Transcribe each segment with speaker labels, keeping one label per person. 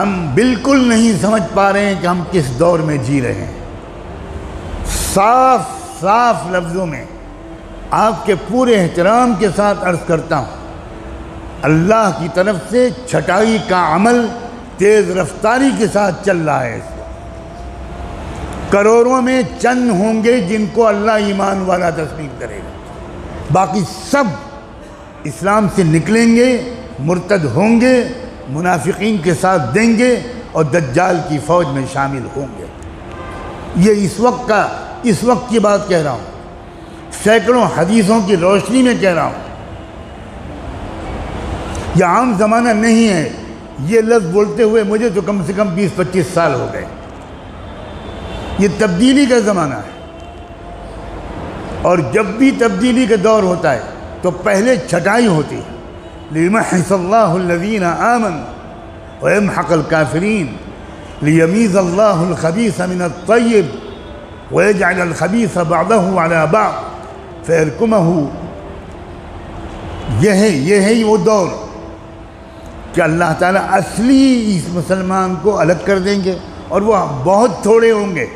Speaker 1: ہم بالکل نہیں سمجھ پا رہے ہیں کہ ہم کس دور میں جی رہے ہیں۔ صاف صاف لفظوں میں آپ کے پورے احترام کے ساتھ عرض کرتا ہوں، اللہ کی طرف سے چھٹائی کا عمل تیز رفتاری کے ساتھ چل رہا ہے۔ اس وقت کروڑوں میں چند ہوں گے جن کو اللہ ایمان والا تسلیم کرے گا، باقی سب اسلام سے نکلیں گے، مرتد ہوں گے، منافقین کے ساتھ دیں گے اور دجال کی فوج میں شامل ہوں گے۔ یہ اس وقت کی بات کہہ رہا ہوں، سینکڑوں حدیثوں کی روشنی میں کہہ رہا ہوں۔ یہ عام زمانہ نہیں ہے، یہ لفظ بولتے ہوئے مجھے تو کم سے کم 20-25 سال ہو گئے۔ یہ تبدیلی کا زمانہ ہے، اور جب بھی تبدیلی کا دور ہوتا ہے تو پہلے چھٹائی ہوتی ہے۔ لِيُمَحِّصَ اللَّهُ الَّذِينَ آمَنُوا وَيَمْحَقَ الْكَافِرِينَ لِيَمِيزَ اللَّهُ الْخَبِيثَ مِنَ الطَّيِّبِ وَيَجْعَلَ الْخَبِيثَ بَعْضَهُ عَلَى بَعْضٍ فَيَرْكُمَهُ۔ یہ ہے وہ دور کہ اللہ تعالیٰ اصلی اس مسلمان کو الگ کر دیں گے، اور وہ بہت تھوڑے ہوں گے۔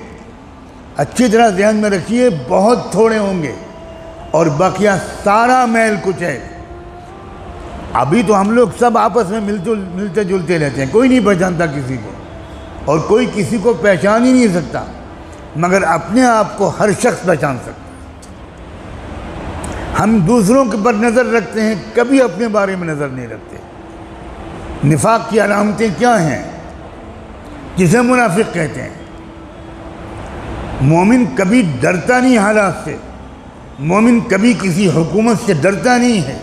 Speaker 1: اچھی طرح ذہن میں رکھیے، بہت تھوڑے ہوں گے، اور بقیہ سارا میل کچھ ہے۔ ابھی تو ہم لوگ سب آپس میں ملتے جلتے رہتے ہیں، کوئی نہیں پہچانتا کسی کو، اور کوئی کسی کو پہچان ہی نہیں سکتا، مگر اپنے آپ کو ہر شخص پہچان سکتا۔ ہم دوسروں کے پر نظر رکھتے ہیں، کبھی اپنے بارے میں نظر نہیں رکھتے۔ نفاق کی علامتیں کیا ہیں؟ جسے منافق کہتے ہیں۔ مومن کبھی ڈرتا نہیں حالات سے، مومن کبھی کسی حکومت سے ڈرتا نہیں ہے،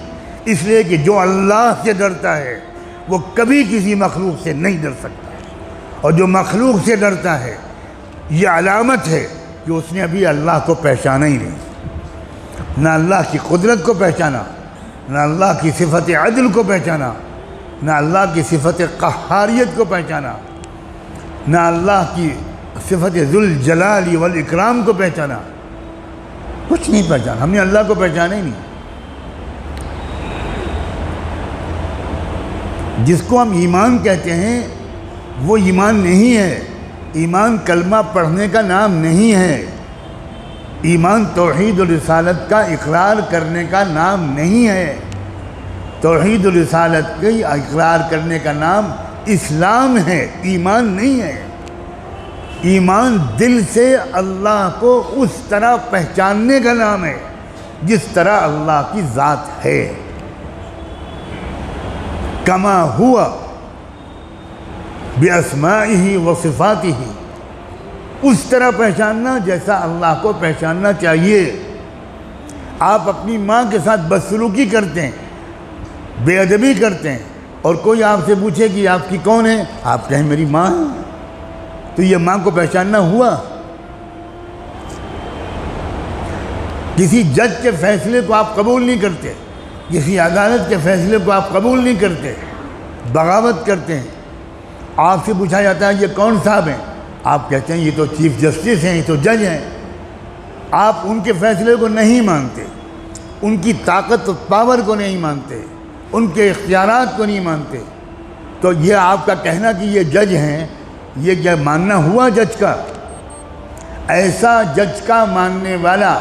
Speaker 1: اس لیے کہ جو اللہ سے ڈرتا ہے وہ کبھی کسی مخلوق سے نہیں ڈر سکتا، اور جو مخلوق سے ڈرتا ہے یہ علامت ہے کہ اس نے ابھی اللہ کو پہچانا ہی نہیں، نہ اللہ کی قدرت کو پہچانا، نہ اللہ کی صفت عدل کو پہچانا، نہ اللہ کی صفت قہاریت کو پہچانا، نہ اللہ کی صفت ذوالجلال والاکرام کو پہچانا، کچھ نہیں پہچانا۔ ہم نے اللہ کو پہچانا ہی نہیں۔ جس کو ہم ایمان کہتے ہیں وہ ایمان نہیں ہے۔ ایمان کلمہ پڑھنے کا نام نہیں ہے، ایمان توحید و رسالت کا اقرار کرنے کا نام نہیں ہے۔ توحید و رسالت کے اقرار کرنے کا نام اسلام ہے، ایمان نہیں ہے۔ ایمان دل سے اللہ کو اس طرح پہچاننے کا نام ہے جس طرح اللہ کی ذات ہے، کما ہوا بِأَسْمَائِهِ وَصِفَاتِهِ، اس طرح پہچاننا جیسا اللہ کو پہچاننا چاہیے۔ آپ اپنی ماں کے ساتھ بدسلوکی کرتے ہیں، بے ادبی کرتے ہیں، اور کوئی آپ سے پوچھے کہ آپ کی کون ہے، آپ کہیں میری ماں ہے، تو یہ ماں کو پہچاننا ہوا؟ کسی جج کے فیصلے کو آپ قبول نہیں کرتے، کسی عدالت کے فیصلے کو آپ قبول نہیں کرتے، بغاوت کرتے ہیں۔ آپ سے پوچھا جاتا ہے یہ کون صاحب ہیں، آپ کہتے ہیں یہ تو چیف جسٹس ہیں، یہ تو جج ہیں۔ آپ ان کے فیصلے کو نہیں مانتے، ان کی طاقت و پاور کو نہیں مانتے، ان کے اختیارات کو نہیں مانتے، تو یہ آپ کا کہنا کہ یہ جج ہیں، یہ کیا ماننا ہوا جج کا؟ ایسا جج کا ماننے والا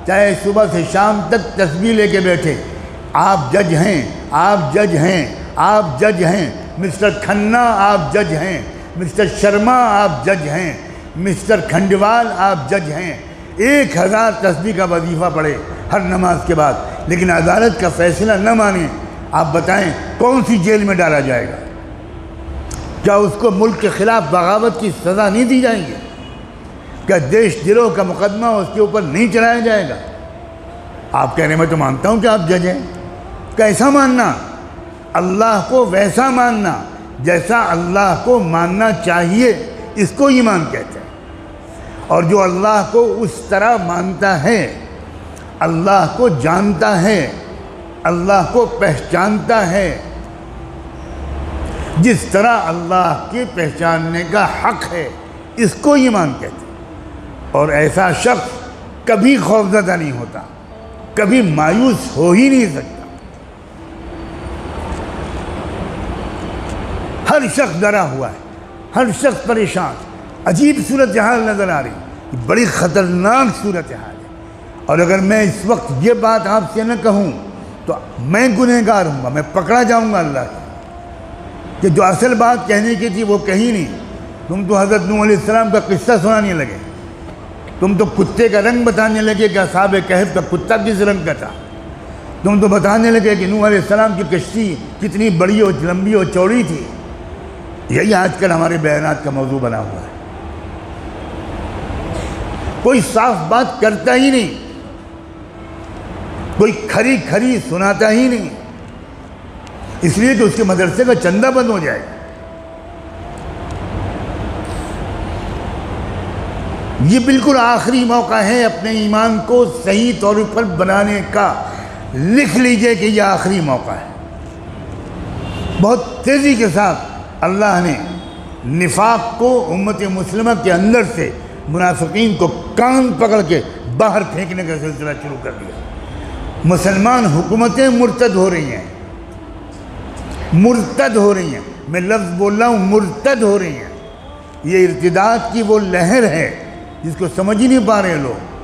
Speaker 1: چاہے صبح سے شام تک تسبیح لے کے بیٹھے، آپ جج ہیں، آپ جج ہیں، آپ جج ہیں، مسٹر کھنہ آپ جج ہیں، مسٹر شرما آپ جج ہیں، مسٹر کھنڈیوال آپ جج ہیں، 1000 تسبیح کا وظیفہ پڑھے ہر نماز کے بعد، لیکن عدالت کا فیصلہ نہ مانیں، آپ بتائیں کون سی جیل میں ڈالا جائے گا؟ کیا اس کو ملک کے خلاف بغاوت کی سزا نہیں دی جائے گی؟ کیا دیش دروہ کا مقدمہ اس کے اوپر نہیں چلایا جائے گا؟ آپ کہہ رہے ہیں میں تو مانتا ہوں کہ آپ جج ہیں۔ کیسا ماننا؟ اللہ کو ویسا ماننا جیسا اللہ کو ماننا چاہیے، اس کو ایمان کہتے ہیں۔ اور جو اللہ کو اس طرح مانتا ہے، اللہ کو جانتا ہے، اللہ کو پہچانتا ہے جس طرح اللہ کے پہچاننے کا حق ہے، اس کو ایمان کہتے ہیں۔ اور ایسا شخص کبھی خوفزدہ نہیں ہوتا، کبھی مایوس ہو ہی نہیں سکتا۔ ہر شخص ڈرا ہوا ہے، ہر شخص پریشان، عجیب صورتحال نظر آ رہی، بڑی خطرناک صورتحال ہے۔ اور اگر میں اس وقت یہ بات آپ سے نہ کہوں تو میں گنہگار ہوں گا، میں پکڑا جاؤں گا اللہ سے، کہ جو اصل بات کہنے کی تھی وہ کہی نہیں۔ تم تو حضرت نوح علیہ السلام کا قصہ سنانے لگے، تم تو کتے کا رنگ بتانے لگے کہ اصحاب کہف کا کتا کس رنگ کا تھا، تم تو بتانے لگے کہ نوح علیہ السلام کی کشتی کتنی بڑی اور لمبی اور چوڑی تھی۔ یہی آج کل ہمارے بیانات کا موضوع بنا ہوا ہے۔ کوئی صاف بات کرتا ہی نہیں، کوئی کھری کھری سناتا ہی نہیں، اس لیے کہ اس کے مدرسے کا چندہ بند ہو جائے گا۔ یہ بالکل آخری موقع ہے اپنے ایمان کو صحیح طور پر بنانے کا، لکھ لیجئے کہ یہ آخری موقع ہے۔ بہت تیزی کے ساتھ اللہ نے نفاق کو امت مسلمہ کے اندر سے، منافقین کو کان پکڑ کے باہر پھینکنے کا سلسلہ شروع کر دیا۔ مسلمان حکومتیں مرتد ہو رہی ہیں، مرتد ہو رہی ہیں، میں لفظ بول رہا ہوں مرتد ہو رہی ہیں۔ یہ ارتداد کی وہ لہر ہے جس کو سمجھ ہی نہیں پا رہے لوگ۔